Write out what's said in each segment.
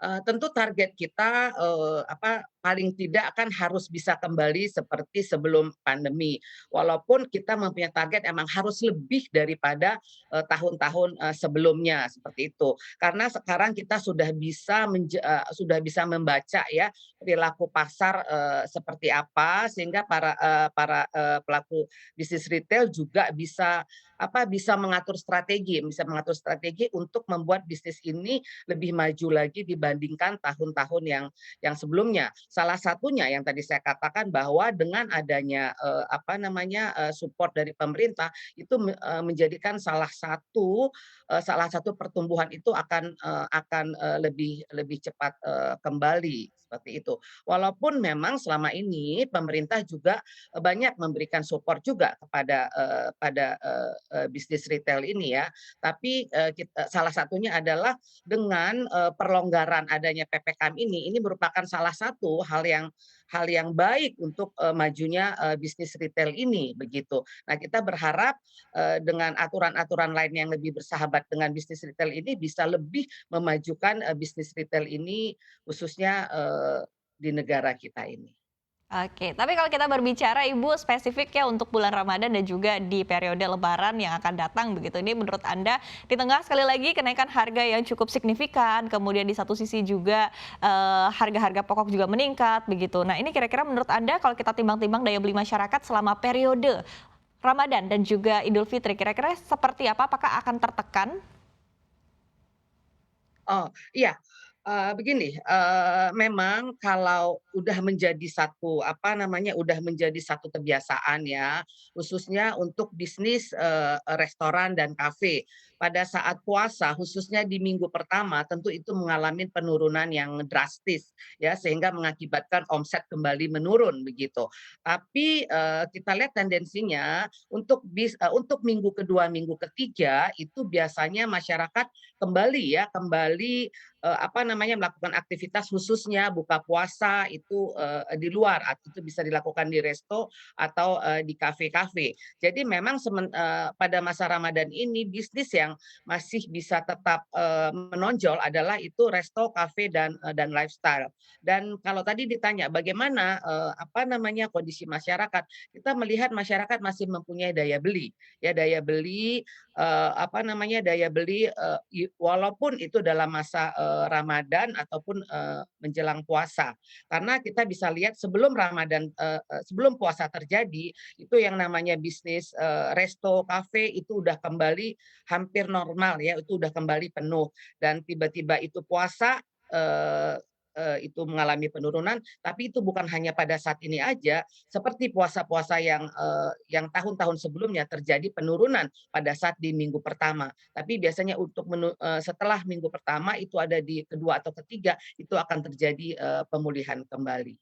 Tentu target kita, paling tidak kan harus bisa kembali seperti sebelum pandemi. Walaupun kita mempunyai target emang harus lebih daripada, tahun-tahun, sebelumnya, seperti itu. Karena sekarang kita sudah bisa membaca ya, perilaku pasar, seperti apa, sehingga pelaku bisnis retail juga bisa bisa mengatur strategi untuk membuat bisnis ini lebih maju lagi dibandingkan tahun-tahun yang sebelumnya. Salah satunya yang tadi saya katakan bahwa dengan adanya, support dari pemerintah itu menjadikan salah satu pertumbuhan itu akan lebih lebih cepat, kembali, seperti itu. Walaupun memang selama ini pemerintah juga, banyak memberikan support juga pada bisnis retail ini ya. Tapi, salah satunya adalah dengan, perlonggaran adanya PPKM ini merupakan salah satu hal yang baik untuk, majunya, bisnis retail ini, begitu. Nah, kita berharap, dengan aturan-aturan lain yang lebih bersahabat dengan bisnis retail ini bisa lebih memajukan, bisnis retail ini khususnya, di negara kita ini. Oke, tapi kalau kita berbicara Ibu spesifik ya untuk bulan Ramadan dan juga di periode Lebaran yang akan datang begitu. Ini menurut Anda di tengah sekali lagi kenaikan harga yang cukup signifikan, kemudian di satu sisi juga harga-harga pokok juga meningkat begitu. Nah, ini kira-kira menurut Anda kalau kita timbang-timbang daya beli masyarakat selama periode Ramadan dan juga Idul Fitri, kira-kira seperti apa? Apakah akan tertekan? Oh, iya, begini, memang kalau udah menjadi satu kebiasaan ya, khususnya untuk bisnis, restoran dan kafe. Pada saat puasa, khususnya di minggu pertama, tentu itu mengalami penurunan yang drastis ya, sehingga mengakibatkan omset kembali menurun, begitu. Tapi, kita lihat tendensinya untuk minggu kedua, minggu ketiga, itu biasanya masyarakat kembali, melakukan aktivitas khususnya buka puasa itu, di luar, itu bisa dilakukan di resto atau, di kafe-kafe. Jadi memang pada masa Ramadan ini bisnis yang masih bisa tetap, menonjol adalah itu resto, kafe, dan lifestyle. Dan kalau tadi ditanya bagaimana, kondisi masyarakat, kita melihat masyarakat masih mempunyai daya beli, ya daya beli, walaupun itu dalam masa, Ramadan ataupun, menjelang puasa. Karena kita bisa lihat sebelum puasa terjadi, itu yang namanya bisnis, resto, kafe itu udah kembali hampir normal ya, itu udah kembali penuh. Dan tiba-tiba itu puasa, eee itu mengalami penurunan, tapi itu bukan hanya pada saat ini aja, seperti puasa-puasa yang tahun-tahun sebelumnya terjadi penurunan pada saat di minggu pertama. Tapi biasanya setelah minggu pertama itu ada di kedua atau ketiga, itu akan terjadi, pemulihan kembali.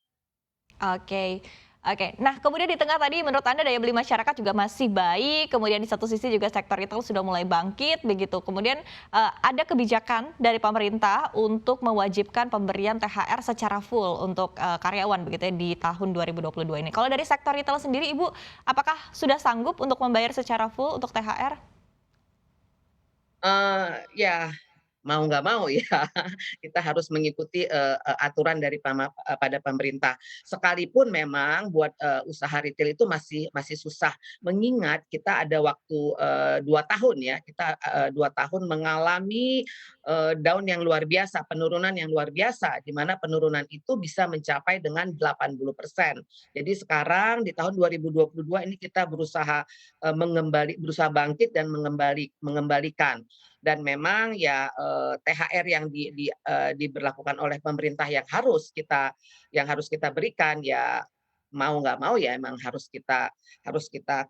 Oke, oke. Nah, kemudian di tengah tadi menurut Anda daya beli masyarakat juga masih baik, kemudian di satu sisi juga sektor retail sudah mulai bangkit begitu. Kemudian, ada kebijakan dari pemerintah untuk mewajibkan pemberian THR secara full untuk, karyawan begitu ya di tahun 2022 ini. Kalau dari sektor retail sendiri Ibu, apakah sudah sanggup untuk membayar secara full untuk THR? Ya, mau nggak mau ya, kita harus mengikuti, aturan pada pemerintah. Sekalipun memang buat, usaha retail itu masih masih susah, mengingat kita ada waktu, 2 tahun ya, kita, 2 tahun mengalami, down yang luar biasa, penurunan yang luar biasa, di mana penurunan itu bisa mencapai dengan 80%. Jadi sekarang di tahun 2022 ini kita berusaha bangkit dan mengembalikan. Dan memang ya, THR yang diberlakukan oleh pemerintah yang harus kita berikan, ya mau nggak mau ya emang harus kita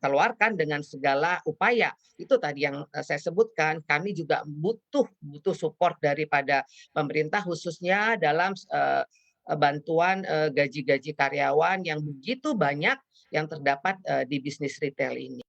keluarkan dengan segala upaya. Itu tadi yang, saya sebutkan, kami juga butuh butuh support daripada pemerintah khususnya dalam, bantuan, gaji-gaji karyawan yang begitu banyak yang terdapat, di bisnis retail ini.